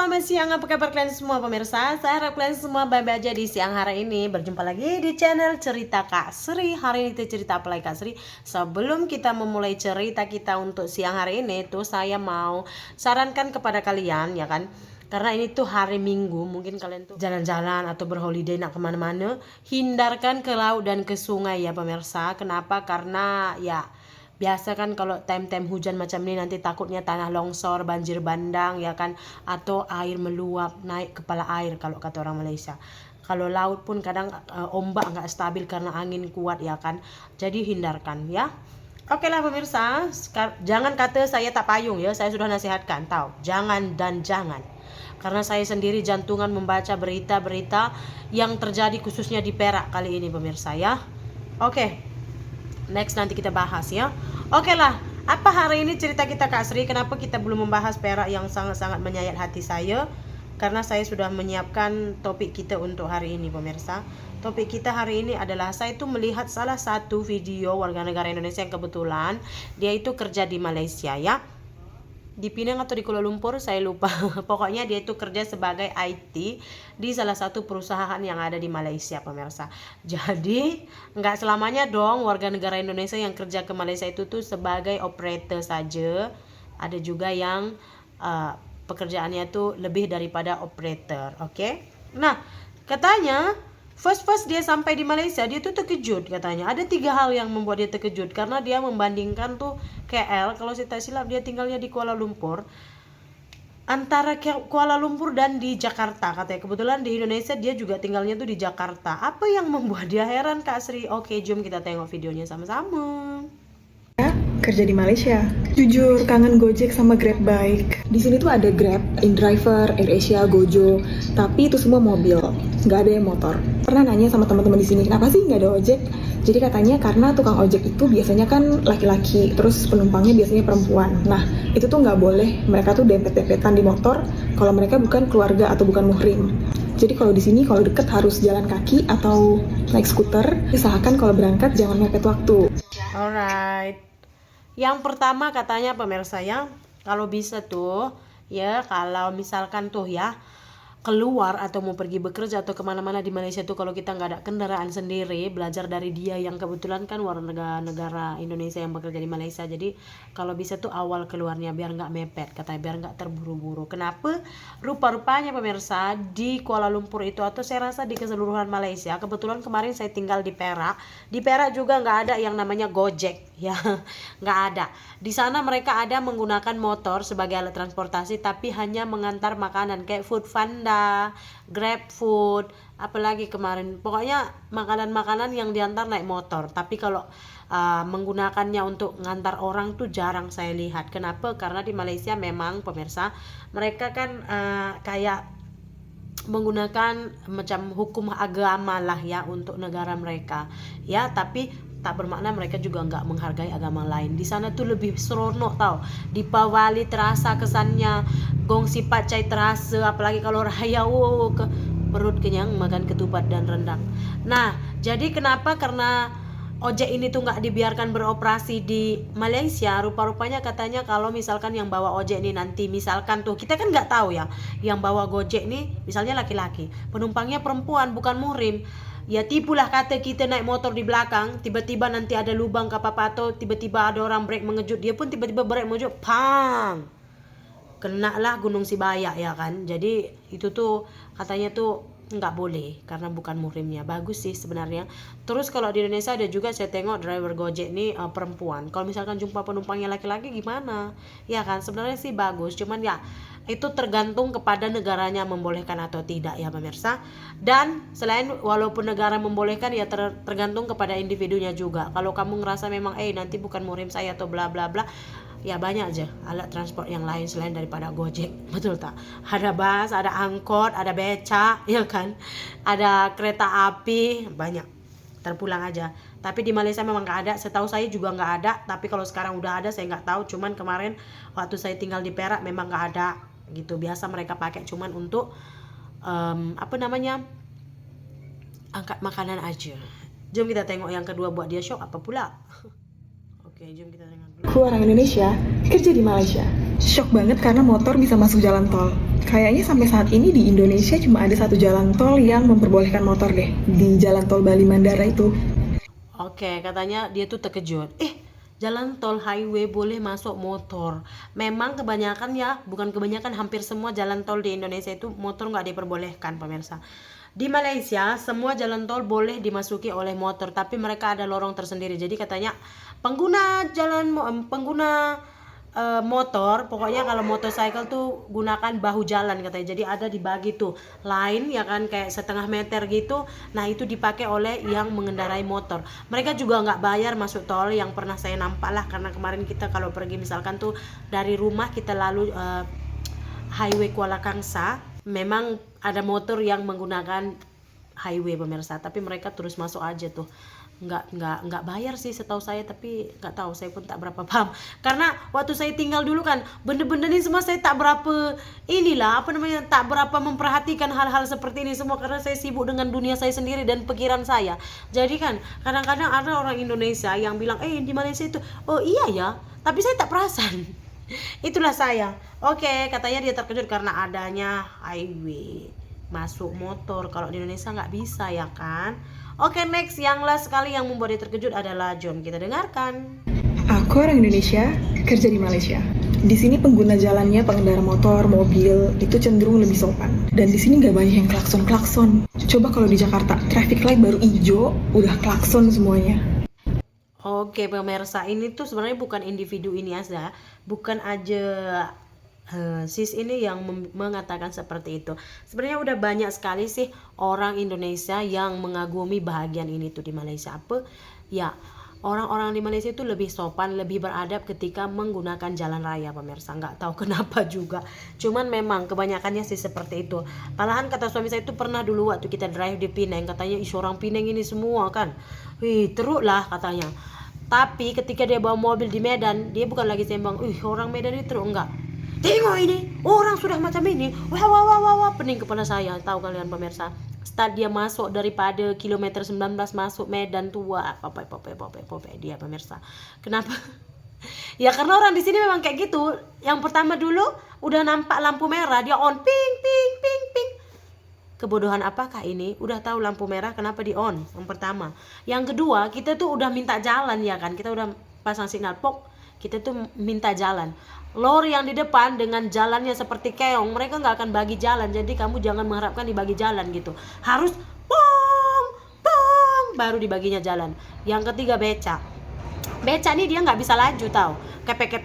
selamat siang, apa kabar kalian semua pemirsa? Saya harap kalian semua baik-baik aja di siang hari ini. Berjumpa lagi di channel Cerita Kak Sri. Hari ini kita cerita apa lagi Kak Sri? Sebelum kita memulai cerita kita untuk siang hari ini tuh saya mau sarankan kepada kalian ya kan, karena ini tuh hari Minggu, mungkin kalian tuh jalan-jalan atau berholiday nak kemana-mana, hindarkan ke laut dan ke sungai ya pemirsa. Kenapa? Karena ya biasa kan kalau time-time hujan macam ini nanti takutnya tanah longsor, banjir bandang ya kan, atau air meluap naik kepala air kalau kata orang Malaysia. Kalau laut pun kadang ombak nggak stabil karena angin kuat ya kan. Jadi hindarkan ya. Oke lah pemirsa, jangan kata saya tak payung ya, saya sudah nasihatkan tahu. Jangan dan jangan. Karena saya sendiri jantungan membaca berita-berita yang terjadi khususnya di Perak kali ini pemirsa ya. Oke. Next nanti kita bahas ya. Oke lah, apa hari ini cerita kita Kak Sri? Kenapa kita belum membahas Perak yang sangat-sangat menyayat hati saya? Karena saya sudah menyiapkan topik kita untuk hari ini pemirsa. Topik kita hari ini adalah saya itu melihat salah satu video warga negara Indonesia yang kebetulan dia itu kerja di Malaysia ya. Di Penang atau di Kuala Lumpur saya lupa. Pokoknya dia itu kerja sebagai IT di salah satu perusahaan yang ada di Malaysia pemirsa. Jadi nggak selamanya dong warga negara Indonesia yang kerja ke Malaysia itu tuh sebagai operator saja. Ada juga yang pekerjaannya tuh lebih daripada operator. Oke? Nah katanya First dia sampai di Malaysia, dia tuh terkejut katanya. Ada 3 hal yang membuat dia terkejut. Karena dia membandingkan tuh KL, kalau saya tak silap dia tinggalnya di Kuala Lumpur. Antara Kuala Lumpur dan di Jakarta katanya. Kebetulan di Indonesia dia juga tinggalnya tuh di Jakarta. Apa yang membuat dia heran Kak Sri? Oke, jom kita tengok videonya sama-sama. Kerja di Malaysia. Jujur kangen Gojek sama Grab Bike. Di sini tuh ada Grab, InDriver, AirAsia, Gojo, tapi itu semua mobil, nggak ada yang motor. Pernah nanya sama teman-teman di sini, kenapa sih nggak ada ojek? Jadi katanya karena tukang ojek itu biasanya kan laki-laki, terus penumpangnya biasanya perempuan. Nah, itu tuh nggak boleh, mereka tuh dempet-dempetan di motor kalau mereka bukan keluarga atau bukan muhrim. Jadi kalau di sini kalau deket harus jalan kaki atau naik skuter. Usahakan kalau berangkat jangan mepet waktu. Alright. Yang pertama katanya pemirsa ya, kalau bisa tuh ya, kalau misalkan tuh ya keluar atau mau pergi bekerja atau kemana-mana di Malaysia tuh, kalau kita nggak ada kendaraan sendiri, belajar dari dia yang kebetulan kan warga negara Indonesia yang bekerja di Malaysia. Jadi kalau bisa tuh awal keluarnya biar nggak mepet katanya, biar nggak terburu-buru. Kenapa? Rupa-rupanya pemirsa di Kuala Lumpur itu, atau saya rasa di keseluruhan Malaysia, kebetulan kemarin saya tinggal di Perak. Di Perak juga nggak ada yang namanya Gojek ya, nggak ada. Di sana mereka ada menggunakan motor sebagai alat transportasi, tapi hanya mengantar makanan kayak Food Panda, Grab Food, apalagi kemarin. Pokoknya makanan-makanan yang diantar naik motor. Tapi kalau menggunakannya untuk ngantar orang tuh jarang saya lihat. Kenapa? Karena di Malaysia memang pemirsa mereka kan kayak menggunakan macam hukum agama lah ya untuk negara mereka ya, tapi tak bermakna mereka juga nggak menghargai agama lain. Di sana tuh lebih seronok tau, Dipawali terasa kesannya, gongsi pacai terasa, apalagi kalau raya ke perut kenyang makan ketupat dan rendang. Nah jadi kenapa? Karena ojek ini tuh nggak dibiarkan beroperasi di Malaysia. Rupa-rupanya katanya kalau misalkan yang bawa ojek ini nanti misalkan tuh, kita kan nggak tahu ya, yang bawa Gojek nih misalnya laki-laki, penumpangnya perempuan bukan muhrim, ya tipulah kata kita naik motor di belakang, tiba-tiba nanti ada lubang ke apa atau tiba-tiba ada orang brake mengejut, dia pun tiba-tiba brake mengejut, pang, kena lah Gunung Sibaya ya kan. Jadi itu tuh katanya tuh nggak boleh karena bukan muhrimnya. Bagus sih sebenarnya. Terus kalau di Indonesia ada juga saya tengok driver Gojek nih perempuan. Kalau misalkan jumpa penumpangnya laki-laki gimana? Ya kan sebenarnya sih bagus. Cuman ya itu tergantung kepada negaranya membolehkan atau tidak ya pemirsa. Dan selain walaupun negara membolehkan ya tergantung kepada individunya juga. Kalau kamu ngerasa memang nanti bukan muhrim saya atau bla bla bla, ya banyak aja alat transport yang lain selain daripada Gojek, betul tak? Ada bus, ada angkot, ada beca, ya kan? Ada kereta api, banyak. Terpulang aja. Tapi di Malaysia memang nggak ada. Setahu saya juga nggak ada. Tapi kalau sekarang udah ada saya nggak tahu. Cuman kemarin waktu saya tinggal di Perak memang nggak ada. Gitu. Biasa mereka pakai cuman untuk angkat makanan aja. Jom kita tengok yang kedua buat dia shock apa pula. Oke, jom kita tengok dulu. Aku orang Indonesia, kerja di Malaysia. Shock banget karena motor bisa masuk jalan tol. Kayaknya sampai saat ini di Indonesia cuma ada satu jalan tol yang memperbolehkan motor deh. Di jalan tol Bali Mandara itu. Oke, katanya dia tuh terkejut. Jalan tol highway boleh masuk motor. Memang kebanyakan ya, bukan kebanyakan, hampir semua jalan tol di Indonesia itu motor nggak diperbolehkan, pemirsa. Di Malaysia, semua jalan tol boleh dimasuki oleh motor, tapi mereka ada lorong tersendiri. Jadi katanya pengguna motor, pokoknya kalau motorcycle tuh gunakan bahu jalan katanya. Jadi ada dibagi tuh line ya kan, kayak setengah meter gitu. Nah itu dipakai oleh yang mengendarai motor. Mereka juga nggak bayar masuk tol, yang pernah saya nampak lah. Karena kemarin kita kalau pergi misalkan tuh dari rumah kita lalu highway Kuala Kangsar, memang ada motor yang menggunakan highway pemirsa, tapi mereka terus masuk aja tuh. Nggak bayar sih setahu saya, tapi nggak tahu, saya pun tak berapa paham. Karena waktu saya tinggal dulu kan, benda-benda ini semua saya tak berapa tak berapa memperhatikan hal-hal seperti ini semua, karena saya sibuk dengan dunia saya sendiri dan pikiran saya. Jadi kan kadang-kadang ada orang Indonesia yang bilang di Malaysia itu, oh iya ya, tapi saya tak perasan. Itulah saya. Oke, katanya dia terkejut karena adanya highway masuk motor. Kalau di Indonesia nggak bisa ya kan. Oke, next, yang last sekali yang membuat dia terkejut adalah John. Kita dengarkan. Aku orang Indonesia, kerja di Malaysia. Di sini pengguna jalannya, pengendara motor, mobil, itu cenderung lebih sopan. Dan di sini nggak banyak yang klakson-klakson. Coba kalau di Jakarta, traffic light baru hijau, udah klakson semuanya. Oke, pemirsa, ini tuh sebenarnya bukan individu ini aja, bukan aja sis ini yang mengatakan seperti itu. Sebenarnya udah banyak sekali sih orang Indonesia yang mengagumi bahagian ini tuh di Malaysia. Apa ya, orang-orang di Malaysia itu lebih sopan, lebih beradab ketika menggunakan jalan raya, pemirsa. Nggak tahu kenapa juga, cuman memang kebanyakannya sih seperti itu. Malahan kata suami saya itu pernah dulu waktu kita drive di Penang, katanya orang Penang ini semua kan, teruk lah katanya. Tapi ketika dia bawa mobil di Medan, dia bukan lagi sembang, orang Medan itu teruk, enggak. Tengok ini, orang sudah macam ini. Wah, pening kepala saya. Tahu kalian pemirsa, start dia masuk daripada kilometer 19 masuk Medan tua, popek dia pemirsa. Kenapa? Ya karena orang di sini memang kayak gitu. Yang pertama dulu udah nampak lampu merah, dia on, ping. Kebodohan apakah ini? Udah tahu lampu merah, kenapa di on? Yang pertama. Yang kedua, kita tuh udah minta jalan ya kan. Kita udah pasang signal pok, kita tuh minta jalan. Lori yang di depan dengan jalannya seperti keong, mereka nggak akan bagi jalan. Jadi kamu jangan mengharapkan dibagi jalan gitu. Harus pong baru dibaginya jalan. Yang ketiga beca nih dia nggak bisa laju tahu, kepek,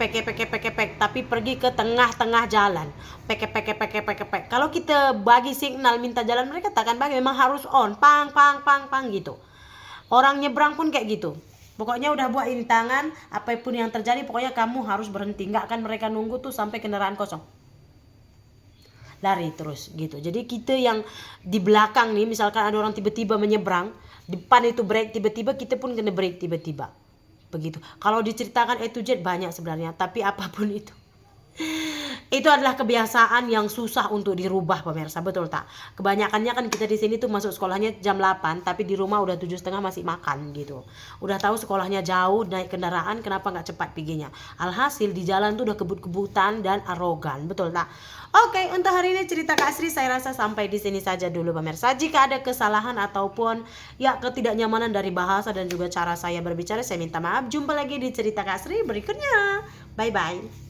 tapi pergi ke tengah-tengah jalan, kepek. Kalau kita bagi signal minta jalan, mereka takkan bagi, memang harus on, pang gitu. Orang nyebrang pun kayak gitu. Pokoknya udah buat ini tangan, apapun yang terjadi pokoknya kamu harus berhenti. Nggak akan mereka nunggu tuh sampai kendaraan kosong, lari terus gitu. Jadi kita yang di belakang nih, misalkan ada orang tiba-tiba menyeberang, depan itu break tiba-tiba, kita pun kena break tiba-tiba begitu. Kalau diceritakan A to Z banyak sebenarnya, tapi apapun itu adalah kebiasaan yang susah untuk dirubah pemirsa, betul tak? Kebanyakannya kan kita di sini tuh masuk sekolahnya jam 8, tapi di rumah udah 7:30 masih makan gitu. Udah tahu sekolahnya jauh, naik kendaraan, kenapa nggak cepat perginya? Alhasil di jalan tuh udah kebut-kebutan dan arogan, betul tak? Oke, untuk hari ini cerita Kak Sri saya rasa sampai di sini saja dulu pemirsa. Jika ada kesalahan ataupun ya ketidaknyamanan dari bahasa dan juga cara saya berbicara, saya minta maaf. Jumpa lagi di cerita Kak Sri berikutnya. Bye bye.